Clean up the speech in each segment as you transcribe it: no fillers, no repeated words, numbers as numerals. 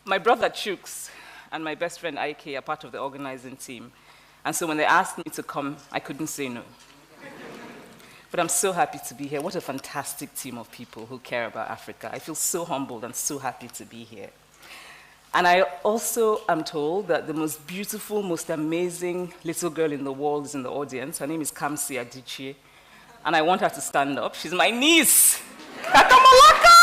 My brother Chooks and my best friend Ike are part of the organizing team. And so when they asked me to come, I couldn't say no. But I'm so happy to be here. What a fantastic team of people who care about Africa. I feel so humbled and so happy to be here. And I also am told that the most beautiful, most amazing little girl in the world is in the audience. Her name is Kamsi Adichie. And I want her to stand up. She's my niece. Katamalaka!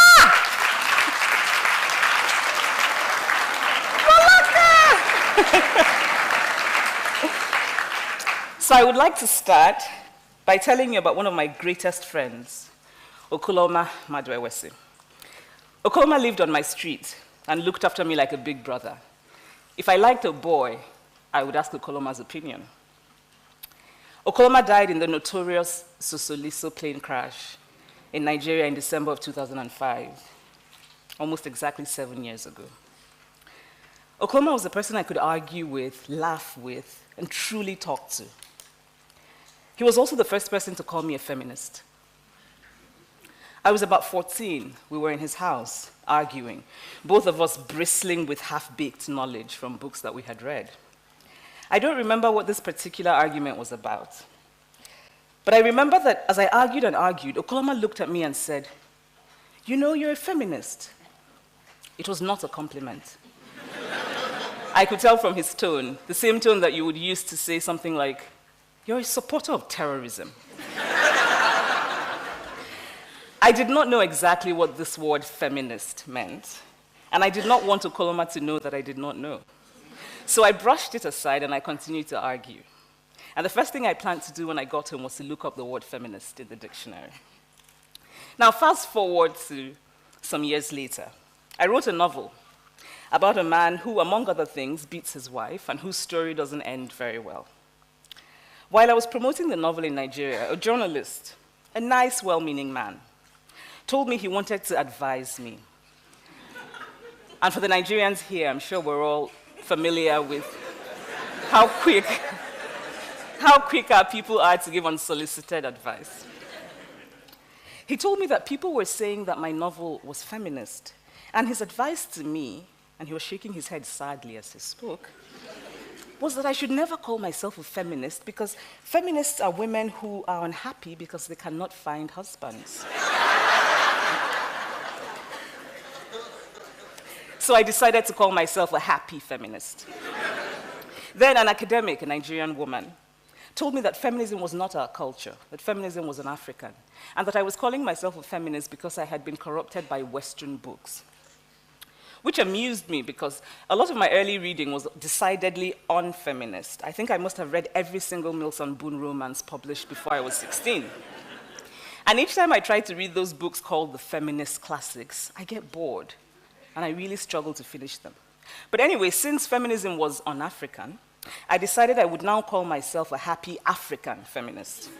So I would like to start by telling you about one of my greatest friends, Okoloma Madwewesi. Okoloma lived on my street and looked after me like a big brother. If I liked a boy, I would ask Okoloma's opinion. Okoloma died in the notorious Sosoliso plane crash in Nigeria in December of 2005, almost exactly 7 years ago. Okoloma was a person I could argue with, laugh with, and truly talk to. He was also the first person to call me a feminist. I was about 14. We were in his house, arguing, both of us bristling with half-baked knowledge from books that we had read. I don't remember what this particular argument was about. But I remember that as I argued and argued, Okoloma looked at me and said, "You know, you're a feminist." It was not a compliment. I could tell from his tone, the same tone that you would use to say something like, "You're a supporter of terrorism." I did not know exactly what this word feminist meant, and I did not want Okoloma to know that I did not know. So I brushed it aside and I continued to argue. And the first thing I planned to do when I got home was to look up the word feminist in the dictionary. Now, fast forward to some years later. I wrote a novel about a man who, among other things, beats his wife and whose story doesn't end very well. While I was promoting the novel in Nigeria, a journalist, a nice, well-meaning man, told me he wanted to advise me. And for the Nigerians here, I'm sure we're all familiar with how quick our people are to give unsolicited advice. He told me that people were saying that my novel was feminist, and his advice to me, and he was shaking his head sadly as he spoke, was that I should never call myself a feminist because feminists are women who are unhappy because they cannot find husbands. So I decided to call myself a happy feminist. Then an academic, a Nigerian woman, told me that feminism was not our culture, that feminism was an African, and that I was calling myself a feminist because I had been corrupted by Western books. Which amused me because a lot of my early reading was decidedly unfeminist. I think I must have read every single Milton Boone romance published before I was 16. And each time I try to read those books called the feminist classics, I get bored, and I really struggle to finish them. But anyway, since feminism was un-African, I decided I would now call myself a happy African feminist.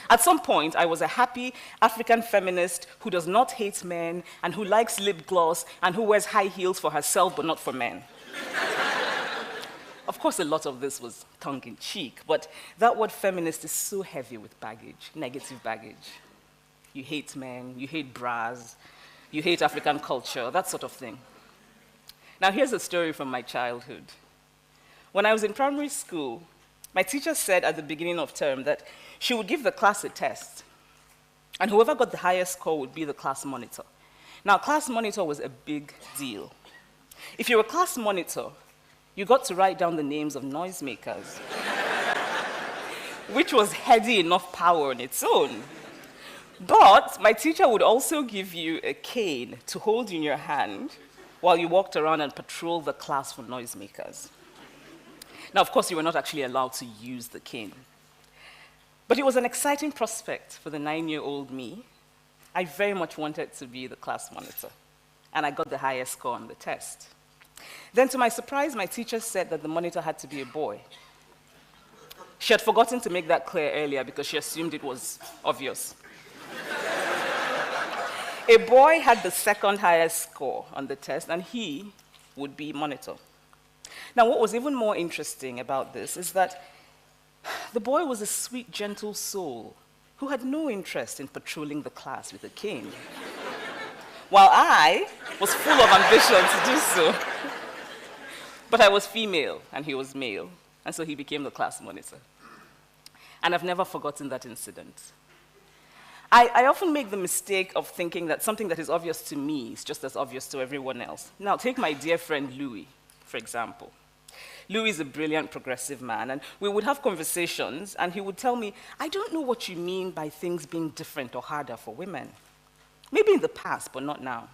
At some point, I was a happy African feminist who does not hate men and who likes lip gloss and who wears high heels for herself but not for men. Of course, a lot of this was tongue-in-cheek, but that word feminist is so heavy with baggage, negative baggage. You hate men, you hate bras, you hate African culture, that sort of thing. Now, here's a story from my childhood. When I was in primary school, my teacher said at the beginning of term that she would give the class a test, and whoever got the highest score would be the class monitor. Now, class monitor was a big deal. If you were a class monitor, you got to write down the names of noisemakers, which was heady enough power on its own. But my teacher would also give you a cane to hold in your hand while you walked around and patrolled the class for noisemakers. Now, of course, you were not actually allowed to use the cane. But it was an exciting prospect for the 9-year-old me. I very much wanted to be the class monitor, and I got the highest score on the test. Then, to my surprise, my teacher said that the monitor had to be a boy. She had forgotten to make that clear earlier because she assumed it was obvious. A boy had the second highest score on the test, and he would be monitor. Now, what was even more interesting about this is that the boy was a sweet, gentle soul who had no interest in patrolling the class with a cane. while I was full of ambition to do so. But I was female, and he was male, and so he became the class monitor. And I've never forgotten that incident. I often make the mistake of thinking that something that is obvious to me is just as obvious to everyone else. Now, take my dear friend Louis, for example. Louis is a brilliant progressive man, and we would have conversations, and he would tell me, I don't know what you mean by things being different or harder for women. Maybe in the past, but not now.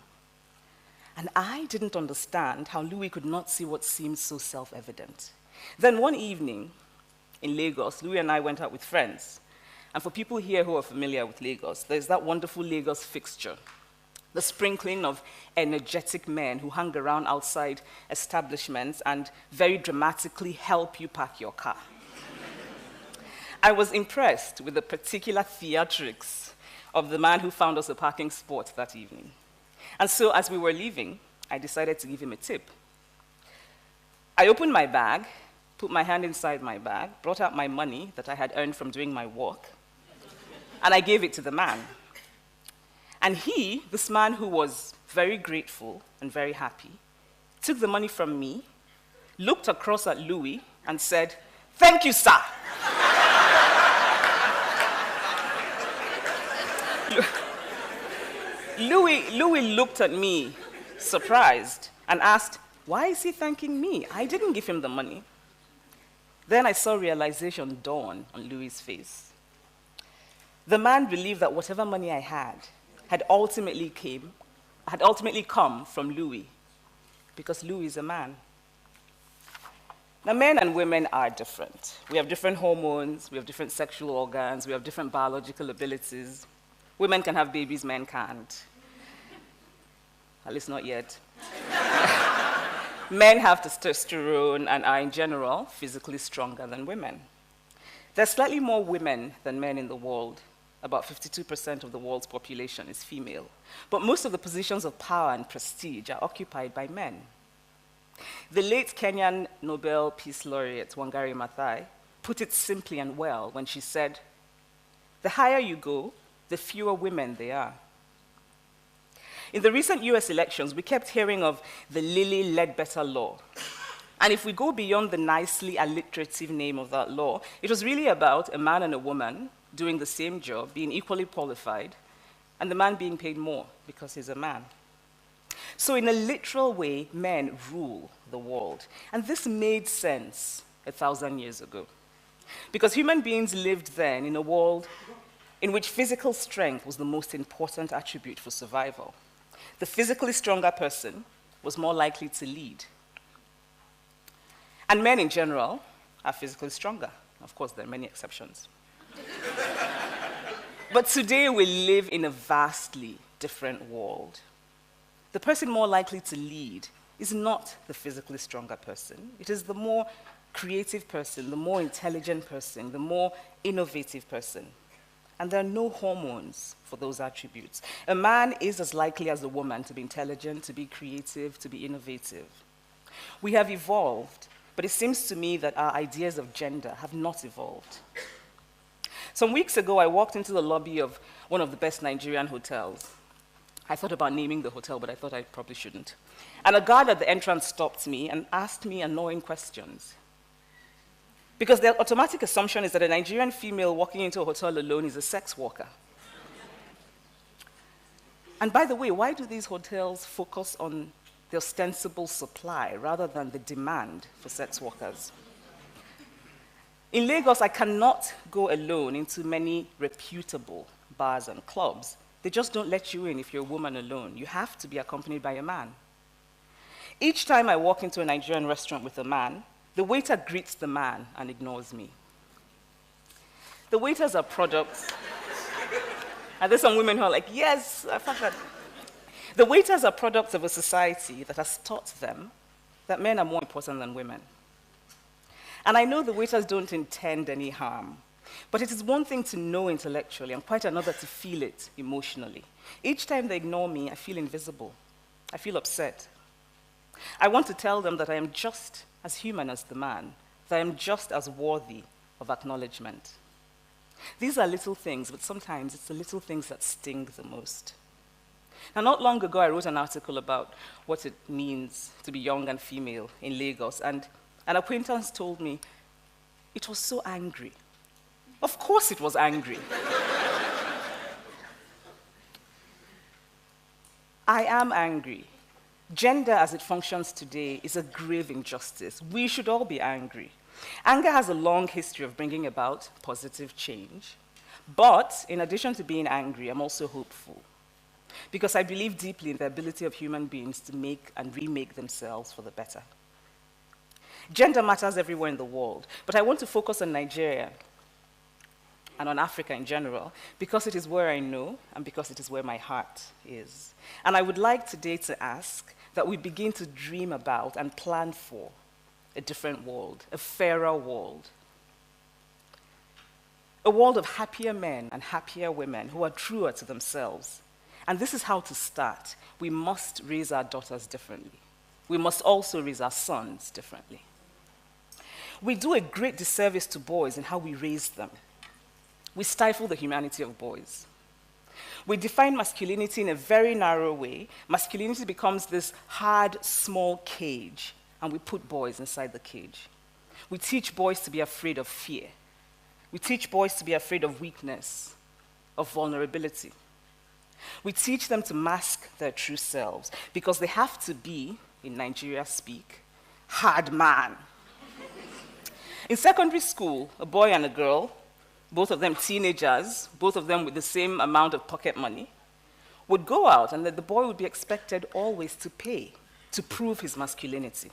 And I didn't understand how Louis could not see what seemed so self-evident. Then one evening in Lagos, Louis and I went out with friends. And for people here who are familiar with Lagos, there's that wonderful Lagos fixture, the sprinkling of energetic men who hang around outside establishments and very dramatically help you park your car. I was impressed with the particular theatrics of the man who found us a parking spot that evening. And so as we were leaving, I decided to give him a tip. I opened my bag, put my hand inside my bag, brought out my money that I had earned from doing my work, and I gave it to the man. And he, this man who was very grateful and very happy, took the money from me, looked across at Louis, and said, "Thank you, sir." Louis looked at me, surprised, and asked, "Why is he thanking me? I didn't give him the money." Then I saw realization dawn on Louis's face. The man believed that whatever money I had ultimately come from Louis, because Louis is a man. Now, men and women are different. We have different hormones, we have different sexual organs, we have different biological abilities. Women can have babies, men can't. At least not yet. Men have testosterone and are, in general, physically stronger than women. There's slightly more women than men in the world. About 52% of the world's population is female. But most of the positions of power and prestige are occupied by men. The late Kenyan Nobel Peace Laureate, Wangari Maathai, put it simply and well when she said, "The higher you go, the fewer women there are." In the recent US elections, we kept hearing of the Lilly Ledbetter Law. And if we go beyond the nicely alliterative name of that law, it was really about a man and a woman doing the same job, being equally qualified, and the man being paid more because he's a man. So in a literal way, men rule the world. And this made sense 1,000 years ago. Because human beings lived then in a world in which physical strength was the most important attribute for survival. The physically stronger person was more likely to lead. And men in general are physically stronger. Of course, there are many exceptions. But today we live in a vastly different world. The person more likely to lead is not the physically stronger person. It is the more creative person, the more intelligent person, the more innovative person. And there are no hormones for those attributes. A man is as likely as a woman to be intelligent, to be creative, to be innovative. We have evolved, but it seems to me that our ideas of gender have not evolved. Some weeks ago, I walked into the lobby of one of the best Nigerian hotels. I thought about naming the hotel, but I thought I probably shouldn't. And a guard at the entrance stopped me and asked me annoying questions. Because the automatic assumption is that a Nigerian female walking into a hotel alone is a sex worker. And by the way, why do these hotels focus on the ostensible supply rather than the demand for sex workers? In Lagos, I cannot go alone into many reputable bars and clubs. They just don't let you in if you're a woman alone. You have to be accompanied by a man. Each time I walk into a Nigerian restaurant with a man, the waiter greets the man and ignores me. The waiters are products. And there's some women who are like, yes, I thought that. The waiters are products of a society that has taught them that men are more important than women. And I know the waiters don't intend any harm, but it is one thing to know intellectually and quite another to feel it emotionally. Each time they ignore me, I feel invisible. I feel upset. I want to tell them that I am just as human as the man, that I am just as worthy of acknowledgement. These are little things, but sometimes it's the little things that sting the most. Now, not long ago, I wrote an article about what it means to be young and female in Lagos, and an acquaintance told me it was so angry. Of course it was angry. I am angry. Gender as it functions today is a grave injustice. We should all be angry. Anger has a long history of bringing about positive change. But in addition to being angry, I'm also hopeful, because I believe deeply in the ability of human beings to make and remake themselves for the better. Gender matters everywhere in the world, but I want to focus on Nigeria and on Africa in general, because it is where I know and because it is where my heart is. And I would like today to ask that we begin to dream about and plan for a different world, a fairer world. A world of happier men and happier women who are truer to themselves. And this is how to start. We must raise our daughters differently. We must also raise our sons differently. We do a great disservice to boys in how we raise them. We stifle the humanity of boys. We define masculinity in a very narrow way. Masculinity becomes this hard, small cage, and we put boys inside the cage. We teach boys to be afraid of fear. We teach boys to be afraid of weakness, of vulnerability. We teach them to mask their true selves because they have to be, in Nigeria speak, hard man. In secondary school, a boy and a girl, both of them teenagers, both of them with the same amount of pocket money, would go out and that the boy would be expected always to pay to prove his masculinity.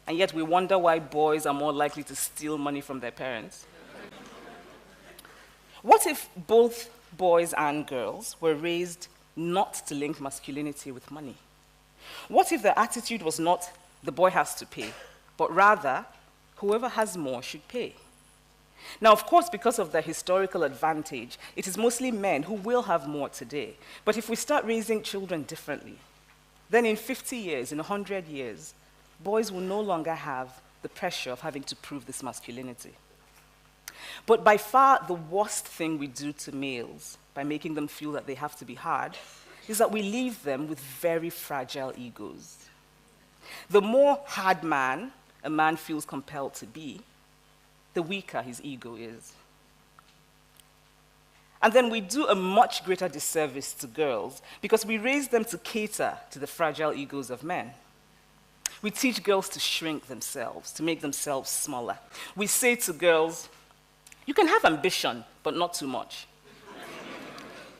And yet we wonder why boys are more likely to steal money from their parents. What if both boys and girls were raised not to link masculinity with money? What if the attitude was not the boy has to pay, but rather whoever has more should pay? Now, of course, because of the historical advantage, it is mostly men who will have more today. But if we start raising children differently, then in 50 years, in 100 years, boys will no longer have the pressure of having to prove this masculinity. But by far the worst thing we do to males, by making them feel that they have to be hard, is that we leave them with very fragile egos. The more hard man a man feels compelled to be, the weaker his ego is. And then we do a much greater disservice to girls because we raise them to cater to the fragile egos of men. We teach girls to shrink themselves, to make themselves smaller. We say to girls, you can have ambition, but not too much.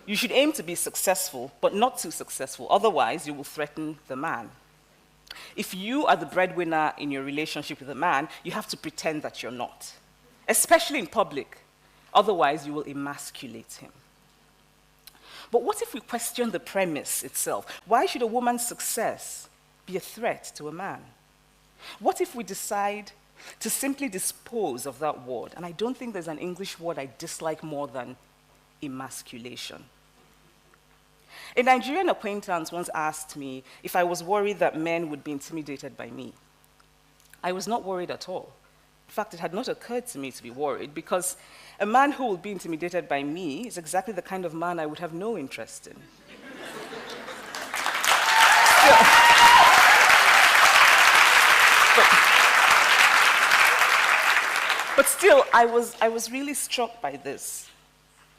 You should aim to be successful, but not too successful. Otherwise, you will threaten the man. If you are the breadwinner in your relationship with a man, you have to pretend that you're not, especially in public. Otherwise, you will emasculate him. But what if we question the premise itself? Why should a woman's success be a threat to a man? What if we decide to simply dispose of that word? And I don't think there's an English word I dislike more than emasculation. A Nigerian acquaintance once asked me if I was worried that men would be intimidated by me. I was not worried at all. In fact, it had not occurred to me to be worried because a man who will be intimidated by me is exactly the kind of man I would have no interest in. But still, I was really struck by this.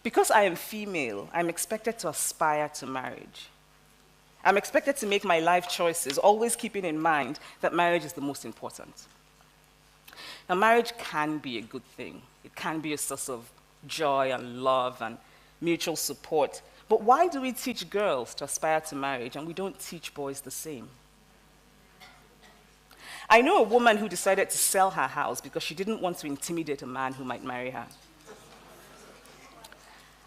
Because I am female, I'm expected to aspire to marriage. I'm expected to make my life choices, always keeping in mind that marriage is the most important. Now, marriage can be a good thing. It can be a source of joy and love and mutual support. But why do we teach girls to aspire to marriage and we don't teach boys the same? I know a woman who decided to sell her house because she didn't want to intimidate a man who might marry her.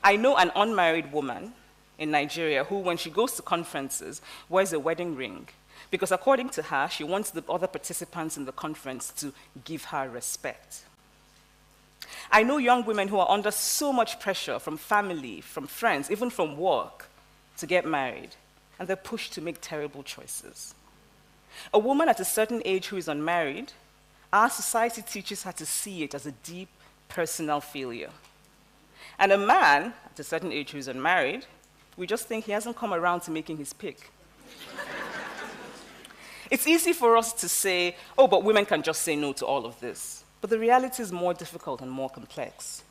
I know an unmarried woman in Nigeria who, when she goes to conferences, wears a wedding ring because, according to her, she wants the other participants in the conference to give her respect. I know young women who are under so much pressure from family, from friends, even from work, to get married, and they're pushed to make terrible choices. A woman at a certain age who is unmarried, our society teaches her to see it as a deep personal failure. And a man at a certain age who is unmarried, We just think he hasn't come around to making his pick. It's easy for us to say, oh, but women can just say no to all of this. But the reality is more difficult and more complex.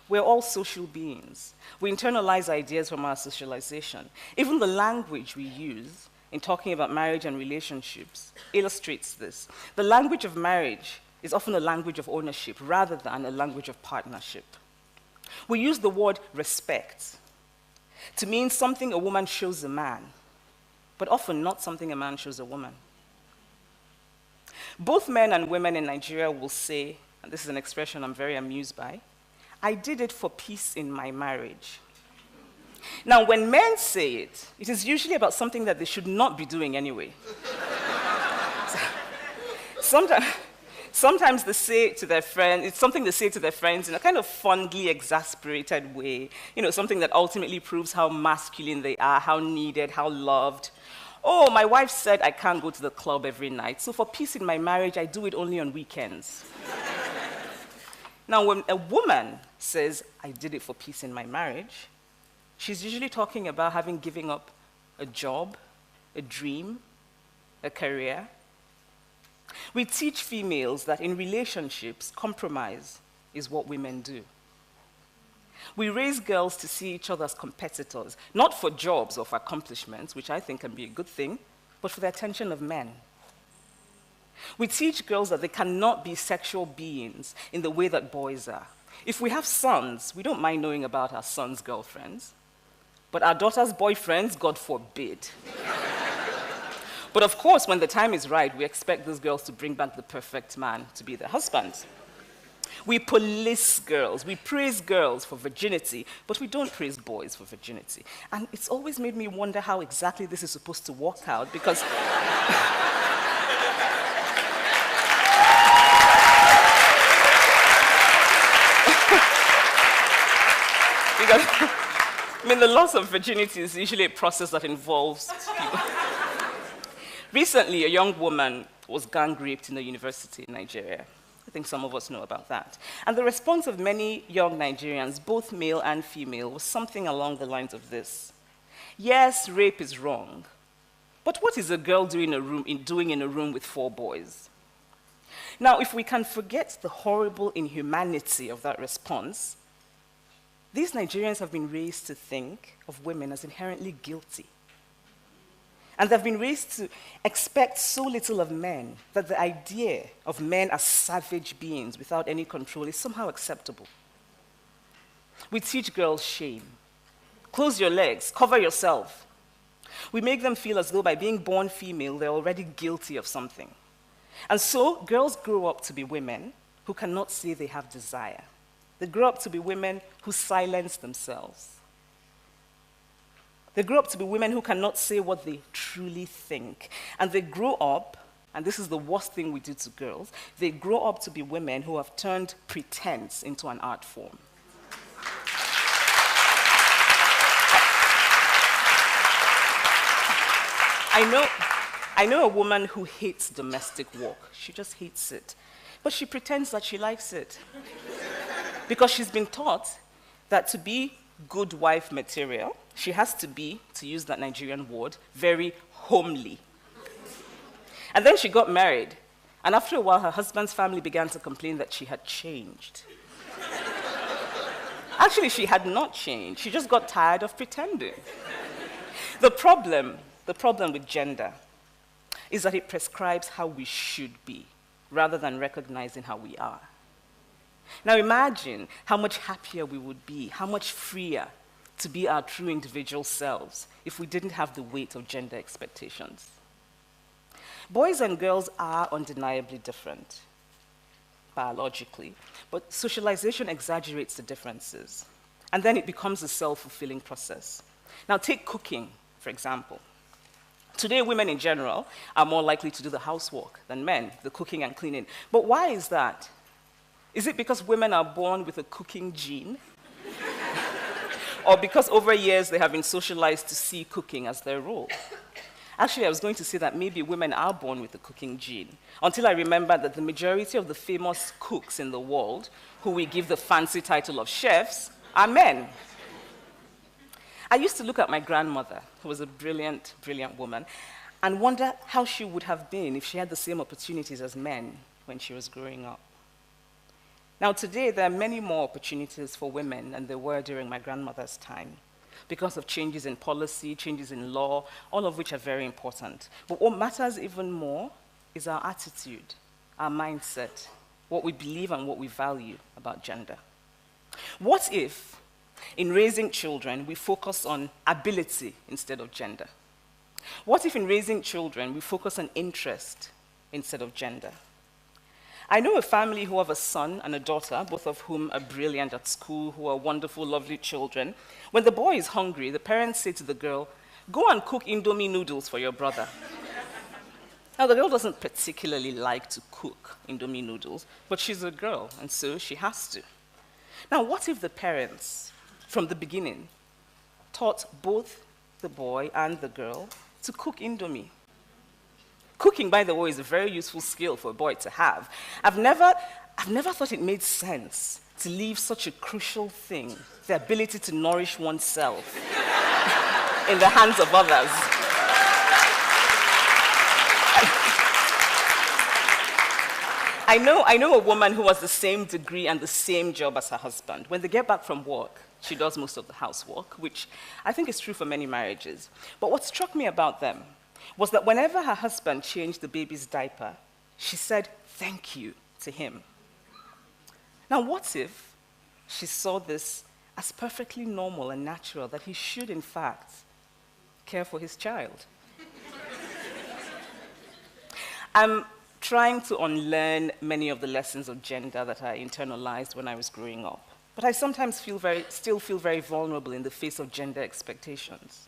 We're all social beings. We internalize ideas from our socialization. Even the language we use in talking about marriage and relationships illustrates this. The language of marriage is often a language of ownership rather than a language of partnership. We use the word respect to mean something a woman shows a man, but often not something a man shows a woman. Both men and women in Nigeria will say, and this is an expression I'm very amused by, I did it for peace in my marriage. Now, when men say it, it is usually about something that they should not be doing anyway. Sometimes they say it to their friends, it's something they say to their friends in a kind of fondly exasperated way, something that ultimately proves how masculine they are, how needed, how loved. Oh, my wife said I can't go to the club every night, so for peace in my marriage, I do it only on weekends. Now, when a woman says, I did it for peace in my marriage, she's usually talking about having given up a job, a dream, a career. We teach females that in relationships, compromise is what women do. We raise girls to see each other as competitors, not for jobs or for accomplishments, which I think can be a good thing, but for the attention of men. We teach girls that they cannot be sexual beings in the way that boys are. If we have sons, we don't mind knowing about our sons' girlfriends, but our daughters' boyfriends, God forbid. But of course, when the time is right, we expect those girls to bring back the perfect man to be their husbands. We police girls, we praise girls for virginity, but we don't praise boys for virginity. And it's always made me wonder how exactly this is supposed to work out, because the loss of virginity is usually a process that involves people. Recently, a young woman was gang raped in a university in Nigeria. I think some of us know about that. And the response of many young Nigerians, both male and female, was something along the lines of this. Yes, rape is wrong, but what is a girl doing in a room with 4 boys? Now, if we can forget the horrible inhumanity of that response, these Nigerians have been raised to think of women as inherently guilty. And they've been raised to expect so little of men that the idea of men as savage beings without any control is somehow acceptable. We teach girls shame. Close your legs, cover yourself. We make them feel as though by being born female, they're already guilty of something. And so girls grow up to be women who cannot say they have desire. They grow up to be women who silence themselves. They grow up to be women who cannot say what they truly think. And they grow up, and this is the worst thing we do to girls, they grow up to be women who have turned pretense into an art form. I know a woman who hates domestic work. She just hates it. But she pretends that she likes it. Because she's been taught that to be good wife material, she has to be, to use that Nigerian word, very homely. And then she got married, and after a while, her husband's family began to complain that she had changed. Actually, she had not changed. She just got tired of pretending. The problem with gender is that it prescribes how we should be, rather than recognizing how we are. Now imagine how much happier we would be, how much freer to be our true individual selves if we didn't have the weight of gender expectations. Boys and girls are undeniably different, biologically, but socialization exaggerates the differences, and then it becomes a self-fulfilling process. Now take cooking, for example. Today, women in general are more likely to do the housework than men, the cooking and cleaning. But why is that? Is it because women are born with a cooking gene? Or because over years they have been socialized to see cooking as their role? Actually, I was going to say that maybe women are born with a cooking gene, until I remembered that the majority of the famous cooks in the world, who we give the fancy title of chefs, are men. I used to look at my grandmother, who was a brilliant, brilliant woman, and wonder how she would have been if she had the same opportunities as men when she was growing up. Now, today, there are many more opportunities for women than there were during my grandmother's time because of changes in policy, changes in law, all of which are very important. But what matters even more is our attitude, our mindset, what we believe and what we value about gender. What if, in raising children, we focus on ability instead of gender? What if, in raising children, we focus on interest instead of gender? I know a family who have a son and a daughter, both of whom are brilliant at school, who are wonderful, lovely children. When the boy is hungry, the parents say to the girl, "Go and cook Indomie noodles for your brother." Now, the girl doesn't particularly like to cook Indomie noodles, but she's a girl, and so she has to. Now, what if the parents, from the beginning, taught both the boy and the girl to cook Indomie? Cooking, by the way, is a very useful skill for a boy to have. I've never thought it made sense to leave such a crucial thing, the ability to nourish oneself, in the hands of others. I know a woman who has the same degree and the same job as her husband. When they get back from work, she does most of the housework, which I think is true for many marriages. But what struck me about them was that whenever her husband changed the baby's diaper, she said thank you to him. Now, what if she saw this as perfectly normal and natural, that he should, in fact, care for his child? I'm trying to unlearn many of the lessons of gender that I internalized when I was growing up. But I sometimes still feel very vulnerable in the face of gender expectations.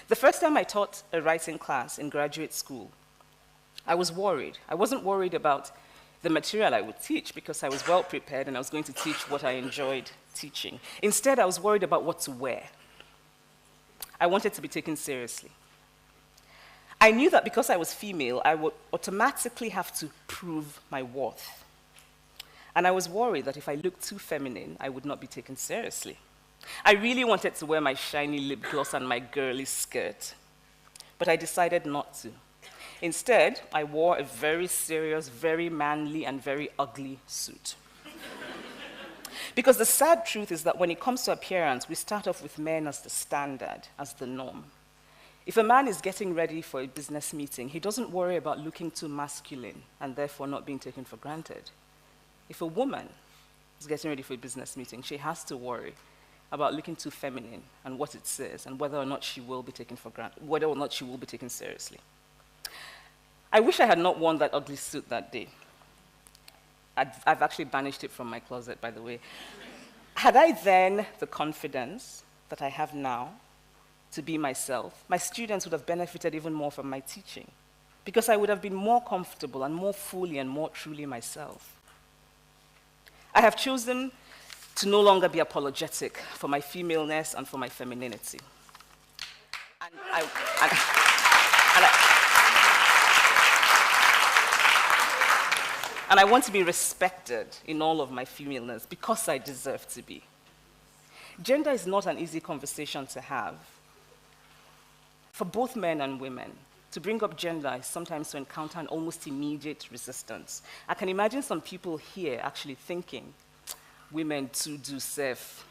The first time I taught a writing class in graduate school, I was worried. I wasn't worried about the material I would teach because I was well prepared and I was going to teach what I enjoyed teaching. Instead, I was worried about what to wear. I wanted to be taken seriously. I knew that because I was female, I would automatically have to prove my worth. And I was worried that if I looked too feminine, I would not be taken seriously. I really wanted to wear my shiny lip gloss and my girly skirt, but I decided not to. Instead, I wore a very serious, very manly, and very ugly suit. Because the sad truth is that when it comes to appearance, we start off with men as the standard, as the norm. If a man is getting ready for a business meeting, he doesn't worry about looking too masculine and therefore not being taken for granted. If a woman is getting ready for a business meeting, she has to worry about looking too feminine and what it says and whether or not she will be taken for granted, whether or not she will be taken seriously. I wish I had not worn that ugly suit that day. I've actually banished it from my closet, by the way. Had I then the confidence that I have now to be myself, my students would have benefited even more from my teaching because I would have been more comfortable and more fully and more truly myself. I have chosen to no longer be apologetic for my femaleness and for my femininity. And I want to be respected in all of my femaleness because I deserve to be. Gender is not an easy conversation to have. For both men and women, to bring up gender is sometimes to encounter an almost immediate resistance. I can imagine some people here actually thinking, women too do safe.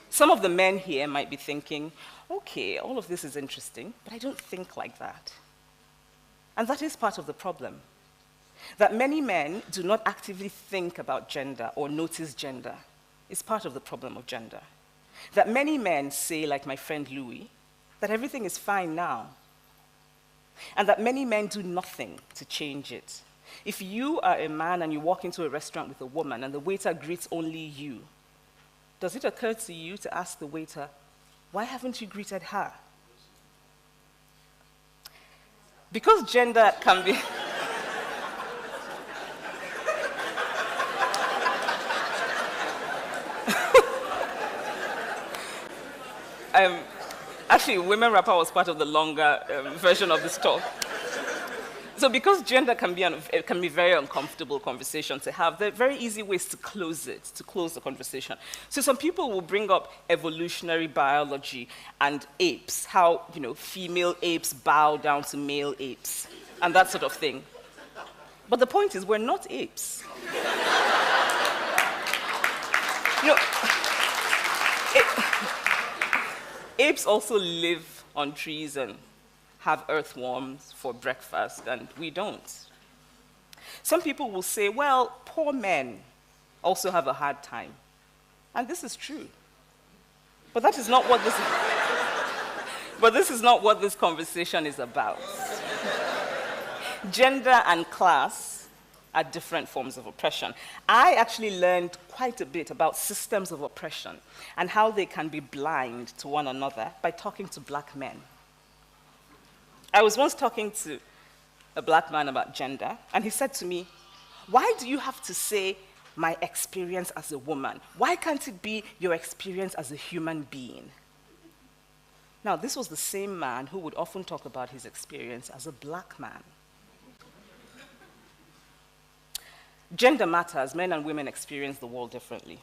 Some of the men here might be thinking, okay, all of this is interesting, but I don't think like that. And that is part of the problem. That many men do not actively think about gender or notice gender is part of the problem of gender. That many men say, like my friend Louis, that everything is fine now. And that many men do nothing to change it. If you are a man and you walk into a restaurant with a woman and the waiter greets only you, does it occur to you to ask the waiter, why haven't you greeted her? Because gender can be... Actually, Women Rapper was part of the longer version of this talk. So because gender can be a very uncomfortable conversation to have, there are very easy ways to close the conversation. So some people will bring up evolutionary biology and apes, how, female apes bow down to male apes, and that sort of thing. But the point is, we're not apes. Apes also live on trees and have earthworms for breakfast, and we don't. Some people will say, well, poor men also have a hard time. And this is true. But that is not what this but this is not what this conversation is about. Gender and class are different forms of oppression. I actually learned quite a bit about systems of oppression and how they can be blind to one another by talking to black men. I was once talking to a black man about gender, and he said to me, why do you have to say my experience as a woman? Why can't it be your experience as a human being? Now, this was the same man who would often talk about his experience as a black man. Gender matters. Men and women experience the world differently.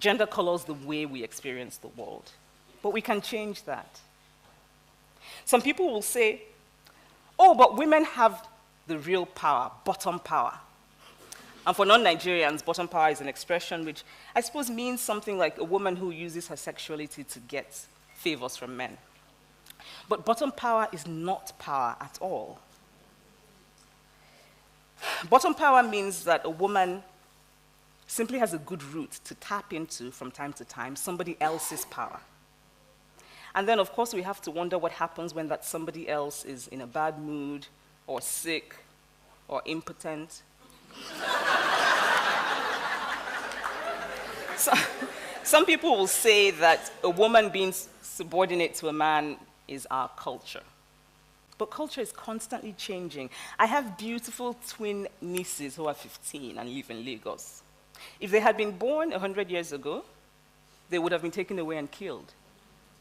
Gender colors the way we experience the world. But we can change that. Some people will say, oh, but women have the real power, bottom power. And for non-Nigerians, bottom power is an expression which I suppose means something like a woman who uses her sexuality to get favors from men. But bottom power is not power at all. Bottom power means that a woman simply has a good route to tap into from time to time somebody else's power. And then, of course, we have to wonder what happens when that somebody else is in a bad mood, or sick, or impotent. Some people will say that a woman being subordinate to a man is our culture. But culture is constantly changing. I have beautiful twin nieces who are 15 and live in Lagos. If they had been born 100 years ago, they would have been taken away and killed.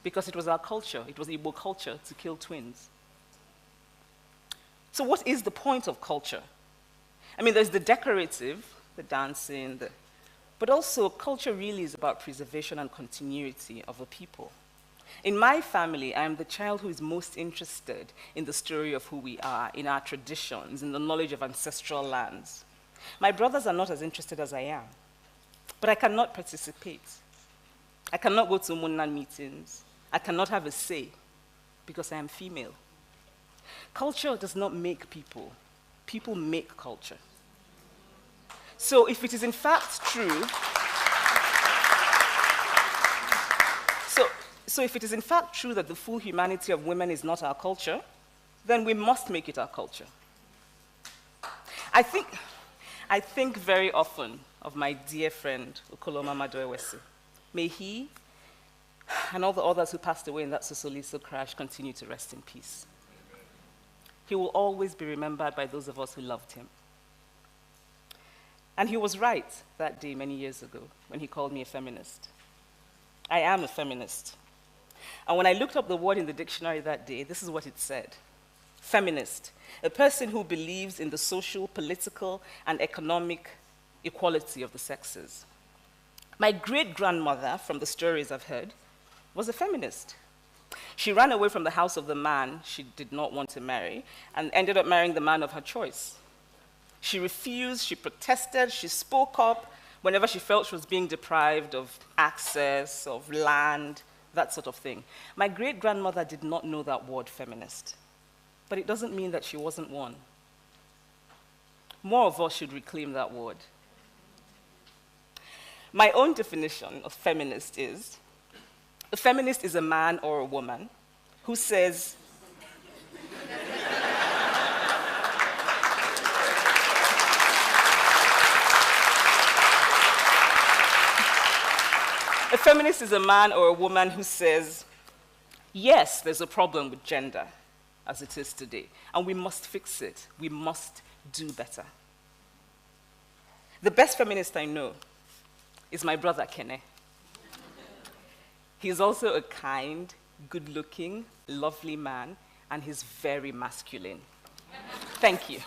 Because it was our culture, it was Igbo culture to kill twins. So what is the point of culture? I mean, there's the decorative, the dancing, but also culture really is about preservation and continuity of a people. In my family, I am the child who is most interested in the story of who we are, in our traditions, in the knowledge of ancestral lands. My brothers are not as interested as I am, but I cannot participate. I cannot go to Munna meetings. I cannot have a say because I am female. Culture does not make people. People make culture. So if it is in fact true, so if it is in fact true that the full humanity of women is not our culture, then we must make it our culture. I think very often of my dear friend, Okoloma Madwewesi. May he and all the others who passed away in that Sosoliso crash continue to rest in peace. He will always be remembered by those of us who loved him. And he was right that day many years ago when he called me a feminist. I am a feminist. And when I looked up the word in the dictionary that day, this is what it said. Feminist, a person who believes in the social, political, and economic equality of the sexes. My great-grandmother, from the stories I've heard, was a feminist. She ran away from the house of the man she did not want to marry and ended up marrying the man of her choice. She refused, she protested, she spoke up whenever she felt she was being deprived of access, of land, that sort of thing. My great-grandmother did not know that word feminist, but it doesn't mean that she wasn't one. More of us should reclaim that word. My own definition of feminist is, a feminist is a man or a woman who says, a feminist is a man or a woman who says, yes, there's a problem with gender as it is today, and we must fix it. We must do better. The best feminist I know is my brother, Kene. He's also a kind, good-looking, lovely man, and he's very masculine. Thank you.